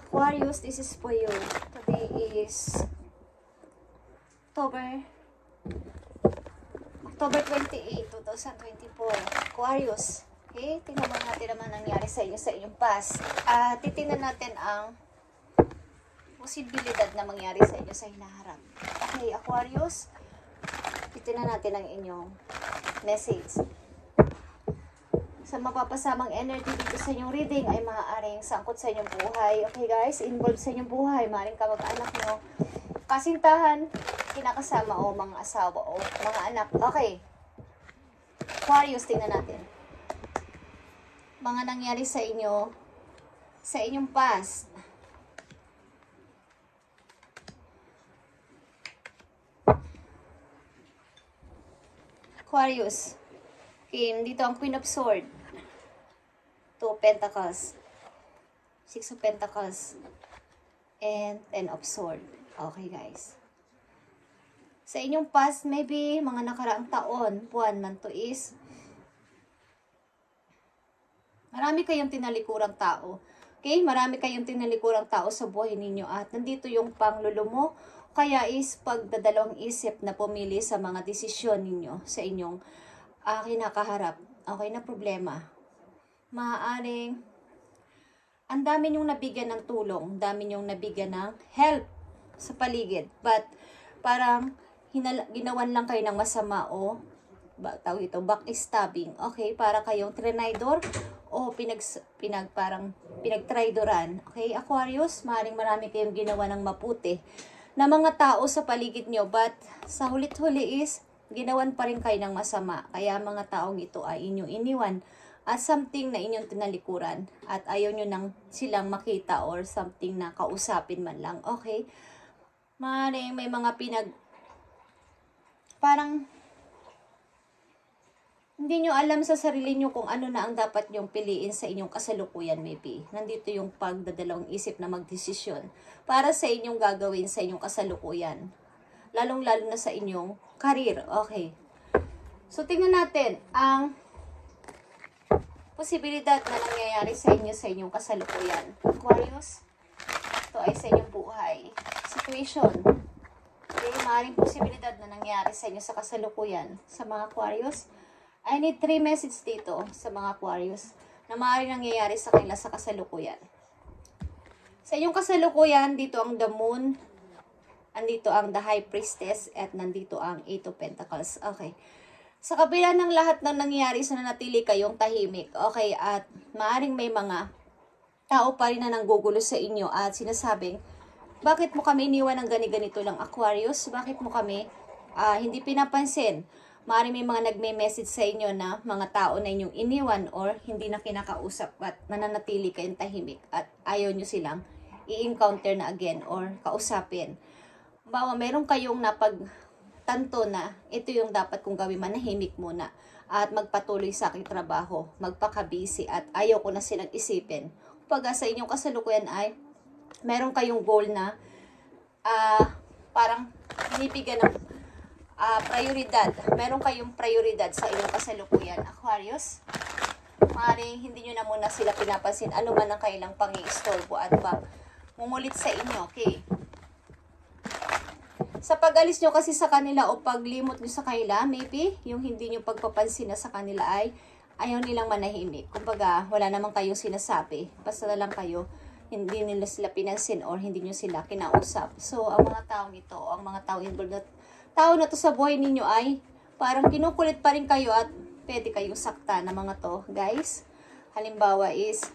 Aquarius, this is for you. Today is October 28, 2024. Aquarius. Okay, tingnan mo natin naman nangyari sa inyo sa inyong past. Titingnan natin ang posibilidad na mangyari sa inyo sa hinaharap. Okay, Aquarius. Titingnan natin ang inyong message. Sa mapapasamang energy dito sa inyong reading ay maaaring sangkot sa inyong buhay. Okay guys, involved sa inyong buhay. Maaaring kamag-anak nyo, kasintahan, kinakasama o mga asawa o mga anak. Okay. Aquarius, tingnan natin. Mga nangyari sa inyo, sa inyong past. Aquarius. Okay, dito ang Queen of Swords. 2 of Pentacles. 6 of Pentacles. And 10 of Swords. Okay, guys. Sa inyong past, maybe, mga nakaraang taon, buwan, man to is, marami kayong tinalikurang tao. Okay? Marami kayong tinalikurang tao sa buhay ninyo. At nandito yung panglolo mo. Kaya is pagdadalawang isip na pumili sa mga desisyon ninyo sa inyong kinakaharap. Okay na problema. Maaaring ang dami nyong nabigyan ng tulong. Ang dami nyong nabigyan ng help sa paligid. But parang ginawan lang kayo ng masama o tawag ito, backstabbing. Okay? Para kayong trinidor o pinagtraidoran. Okay, Aquarius, maaaring marami kayong ginawa ng maputi na mga tao sa paligid nyo, but sa hulit-huli is ginawan pa rin kayo ng masama. Kaya mga taong ito ay inyong iniwan at something na inyong tinalikuran at ayaw nyo nang silang makita or something na kausapin man lang. Okay, maaaring may mga parang hindi nyo alam sa sarili nyo kung ano na ang dapat nyong piliin sa inyong kasalukuyan maybe. Nandito yung pagdadalawang isip na magdesisyon para sa inyong gagawin sa inyong kasalukuyan. Lalong-lalo na sa inyong career. Okay. So, tingnan natin ang posibilidad na nangyayari sa inyo sa inyong kasalukuyan. Aquarius, ito ay sa inyong buhay. Situation. Okay, maaaring posibilidad na nangyayari sa inyo sa kasalukuyan. Sa mga Aquarius, I need 3 messages dito sa mga Aquarius na maaaring nangyayari sa kanila sa kasalukuyan. Sa inyong kasalukuyan, dito ang the moon, andito ang the high priestess, at nandito ang 8 of Pentacles. Okay. Sa kabila ng lahat ng nangyayari, sa nanatili kayong tahimik. Okay, at maaaring may mga tao pa rin na nanggugulo sa inyo at sinasabing, bakit mo kami iniwan ng ganito lang, Aquarius? Bakit mo kami hindi pinapansin? Maaaring may mga nagme-message sa inyo na mga tao na inyong iniwan or hindi na kinakausap at nananatili kayong tahimik at ayaw nyo silang i-encounter na again or kausapin. Bawa, meron kayong napagtanto na ito yung dapat kong gawin, manahimik muna at magpatuloy sa aking trabaho, magpaka-busy at ayaw ko na silang isipin. Kapag sa inyong kasalukuyan ay meron kayong goal na parang binibigyan ng prioridad. Meron kayong prioridad sa inyong kasalukuyan, Aquarius. Maaaring hindi nyo na muna sila pinapansin ano man ang kailang pang-iistorbo at mungulit sa inyo. Okay. Sa pag-alis nyo kasi sa kanila o paglimot nyo sa kanila, maybe yung hindi nyo pagpapansin na sa kanila ay ayaw nilang manahimik. Kumbaga, wala naman kayong sinasabi. Basta na lang kayo, hindi nila sila pinansin or hindi nyo sila kinausap. So, ang mga taong ito, ang mga taong involved na tao na to sa buhay ninyo ay parang kinukulit pa rin kayo at pwede kayong sakta na mga to, guys. Halimbawa is,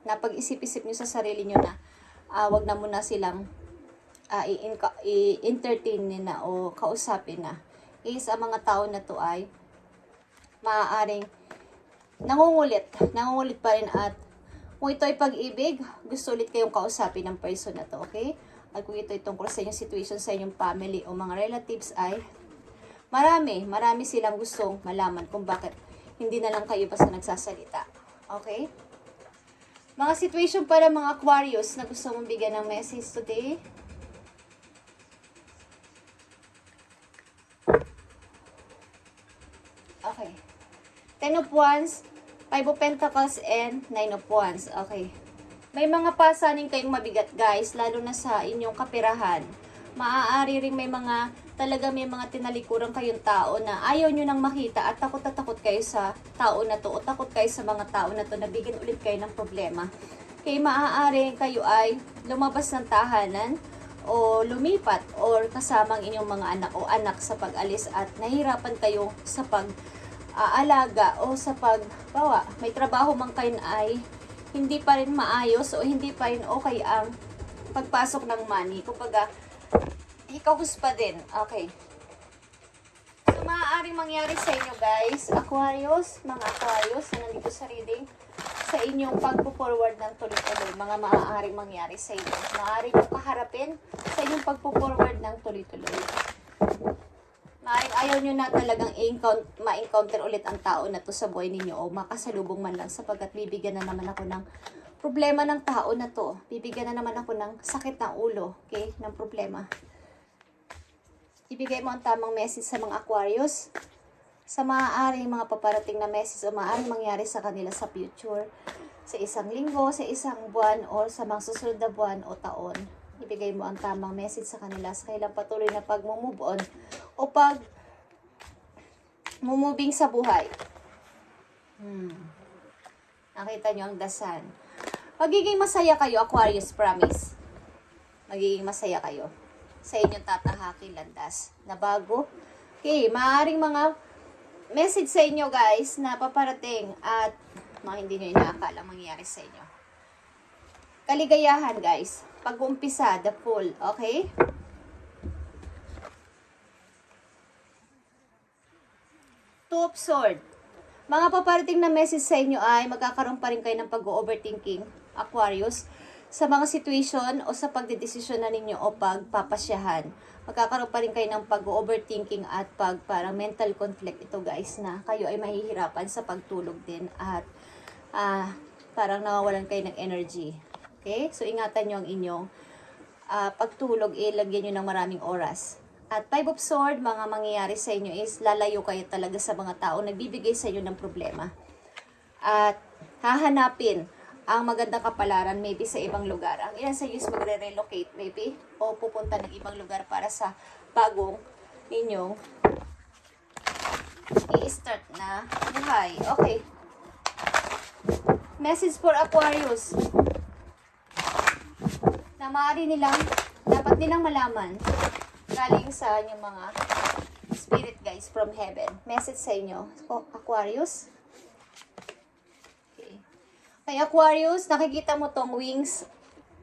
napag-isip-isip nyo sa sarili nyo na wag na muna silang i-entertain na o kausapin na. Is, ang mga tao na to ay maaaring nangungulit pa rin at kung ito ay pag-ibig, gusto ulit kayong kausapin ng person na to, okay? At kung ito ay tungkol sa inyong situation, sa inyong family o mga relatives ay marami silang gustong malaman kung bakit hindi na lang kayo basta nagsasalita. Okay? Mga situation para mga Aquarius na gusto mong bigyan ng message today. Okay. 10 of Wands, 5 of Pentacles, and 9 of Wands. Okay. May mga pasanin kayong mabigat guys, lalo na sa inyong kapirahan. Maaari ring may mga tinalikuran kayong tao na ayaw nyo nang makita at takot na takot kayo sa tao na to o takot kayo sa mga tao na to na bigyan ulit kayo ng problema. Kaya maaari kayo ay lumabas ng tahanan o lumipat or kasamang inyong mga anak o anak sa pag-alis at nahihirapan kayo sa pag-aalaga o sa pagbawa. May trabaho man kayo ay hindi pa rin maayos o hindi pa rin okay ang pagpasok ng money. Kumbaga, hikahus pa din. Okay. So, maaaring mangyari sa inyo guys, Aquarius, mga Aquarius na nandito sa reading, sa inyong pagpo-forward ng tuloy-tuloy, mga maaaring mangyari sa inyo. Maaaring nyo kaharapin sa inyong pagpo-forward ng tuloy-tuloy. Maaaring ayaw nyo na talagang ma-encounter ulit ang tao na to sa buhay ninyo o makasalubong man lang sapagkat bibigyan na naman ako ng problema ng tao na to. Bibigyan na naman ako ng sakit ng ulo, okay, ng problema. Ibigay mo ang tamang message sa mga Aquarius sa maaaring mga paparating na message o maaaring mangyari sa kanila sa future, sa isang linggo, sa isang buwan, o sa mga susunod na buwan o taon. Ibigay mo ang tamang message sa kanila sa kailang patuloy na pag-move on o pag-moving sa buhay. Nakita nyo ang dasan. Magiging masaya kayo, Aquarius, promise. Magiging masaya kayo sa inyong tatahaking landas na bago. Okay, maaaring mga message sa inyo guys na paparating at mga hindi nyo inaakala mangyayari sa inyo. Kaligayahan guys. Pag-uumpisa, the full. Okay? Two of Swords. Mga paparating na message sa inyo ay magkakaroon pa rin kayo ng pag-overthinking, Aquarius, sa mga situation o sa pagdedesisyon na ninyo o pagpapasyahan. Magkakaroon pa rin kayo ng pag-overthinking at parang mental conflict ito guys, na kayo ay mahihirapan sa pagtulog din at parang nawawalan kayo ng energy. Okay? So, ingatan nyo ang inyong pagtulog, ilagyan nyo ng maraming oras. At Five of Swords, mga mangyayari sa inyo is lalayo kayo talaga sa mga tao nagbibigay sa inyo ng problema. At hahanapin ang magandang kapalaran maybe sa ibang lugar. Ang ilan sa inyo is magre-relocate maybe o pupunta ng ibang lugar para sa bagong ninyong i-start na buhay. Okay. Message for Aquarius. Na maaari dapat nilang malaman galing sa inyong mga spirit guys from heaven. Message sa inyo, Aquarius. Okay. Kay Aquarius, nakikita mo tong wings.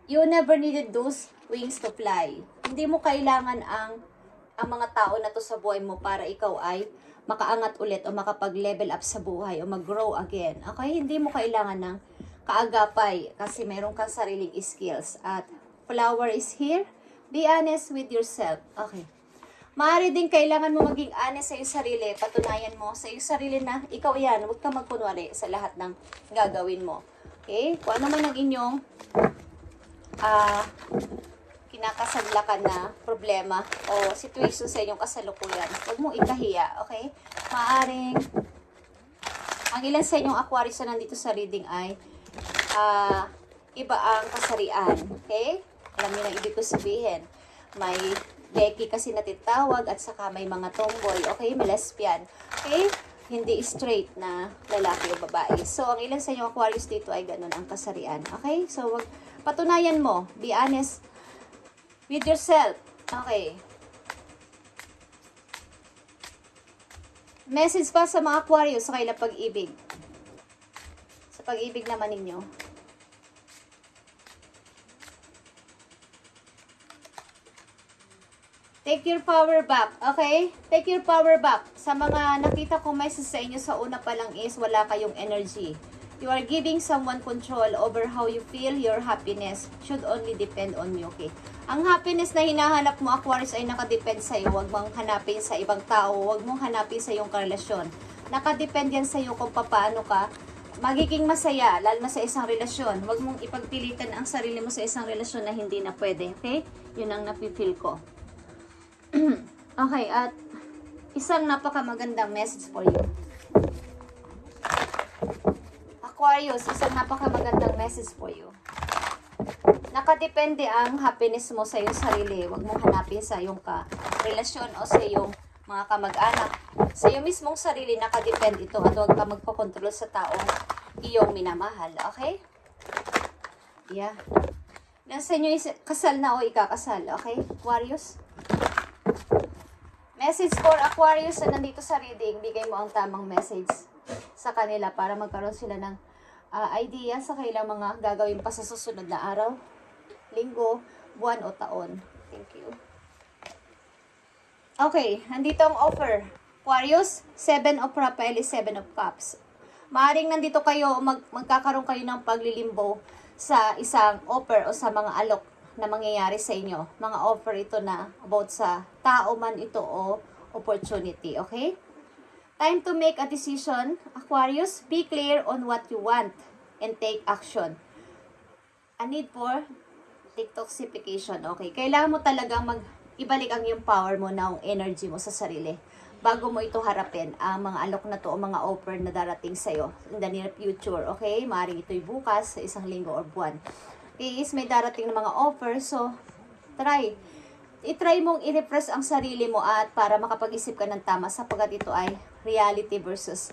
You never needed those wings to fly. Hindi mo kailangan ang mga tao na to sa buhay mo para ikaw ay makaangat ulit o makapag-level up sa buhay o mag-grow again. Okay? Hindi mo kailangan ng kaagapay kasi meron kang sariling skills. At flower is here. Be honest with yourself. Okay. Maaari din kailangan mo maging honest sa iyong sarili. Patunayan mo sa iyong sarili na ikaw yan. Huwag kang magkunwari sa lahat ng gagawin mo. Okay? Kung ano man ang inyong kinakasaglakan na problema o situation sa inyong kasalukuyan, huwag mong ikahiya. Okay? Maaring ang ilan sa inyong Aquarius na nandito sa reading ay iba ang kasarian. Okay? Alam niyo na ibig ko sabihin. May Becky kasi natitawag at saka may mga tomboy. Okay? May lesbian. Okay? Hindi straight na lalaki o babae. So, ang ilan sa inyo Aquarius dito ay ganun ang kasarian. Okay? So, patunayan mo. Be honest with yourself. Okay. Message pa sa mga Aquarius sa kailang pag-ibig. Sa pag-ibig naman ninyo. Take your power back, okay? Take your power back. Sa mga nakita ko message sa inyo sa una pa lang is wala kayong energy. You are giving someone control over how you feel. Your happiness should only depend on you, okay? Ang happiness na hinahanap mo, Aquarius, ay nakadepend sa iyo. Huwag mong hanapin sa ibang tao. Huwag mong hanapin sa iyong karelasyon. Nakadepend yan sa iyo kung paano ka magiging masaya, lalo na sa isang relasyon. Huwag mong ipagpilitan ang sarili mo sa isang relasyon na hindi na pwede, okay? Yun ang napifeel ko. Okay, at isang napakamagandang message for you. Aquarius, isang napakamagandang message for you. Nakadepende ang happiness mo sa iyong sarili. Huwag mong hanapin sa iyong relasyon o sa iyong mga kamag-anak. Sa iyong mismong sarili, nakadepende ito at huwag ka magpakontrol sa taong iyong minamahal. Okay? Yeah. Nasa inyo kasal na o ikakasal. Okay? Aquarius? Message for Aquarius na nandito sa reading. Bigay mo ang tamang message sa kanila para magkaroon sila ng idea sa kailang mga gagawin pa sa susunod na araw, linggo, buwan o taon. Thank you. Okay, nandito ang offer. Aquarius, 7 of Pentacles, 7 of Cups. Maaring nandito kayo, magkakaroon kayo ng paglilimbo sa isang offer o sa mga alok na mangyayari sa inyo. Mga offer ito na about sa tao man ito o opportunity. Okay? Time to make a decision. Aquarius, be clear on what you want and take action. A need for detoxification. Okay? Kailangan mo talagang ibalik ang yung power mo na ang energy mo sa sarili bago mo ito harapin ang mga alok na to o mga offer na darating sa'yo in the near future. Okay? Maaaring ito'y bukas sa isang linggo or buwan. Is may darating na mga offer, so i-try mong i-refresh ang sarili mo at para makapag-isip ka ng tama sapagkat ito ay reality versus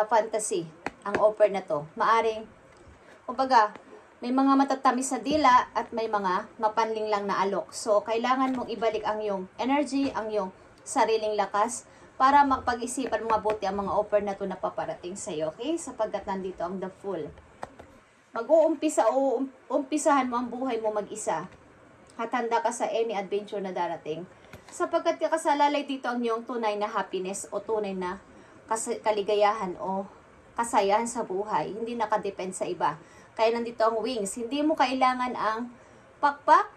fantasy ang offer na to. Maaring kumbaga may mga matatamis sa dila at may mga mapanling lang na alok. So kailangan mong ibalik ang iyong energy, ang iyong sariling lakas para makapag-isipan mo mabuti ang mga offer na to na paparating sa iyo. Okay? Sapagkat nandito ang the Fool. Umpisahan mo ang buhay mo mag-isa. Hatanda ka sa any adventure na darating. Sapagkat kasalalay dito ang iyong tunay na happiness o tunay na kaligayahan o kasayahan sa buhay. Hindi nakadepend sa iba. Kaya nandito ang wings. Hindi mo kailangan ang pakpak.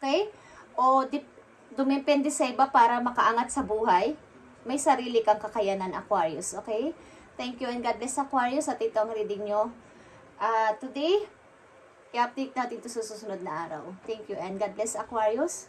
Okay? O dumepende sa iba para makaangat sa buhay. May sarili kang kakayanan, Aquarius. Okay? Thank you and God bless, Aquarius. At ito ang reading nyo today. I-update natin ito sa susunod na araw. Thank you and God bless, Aquarius.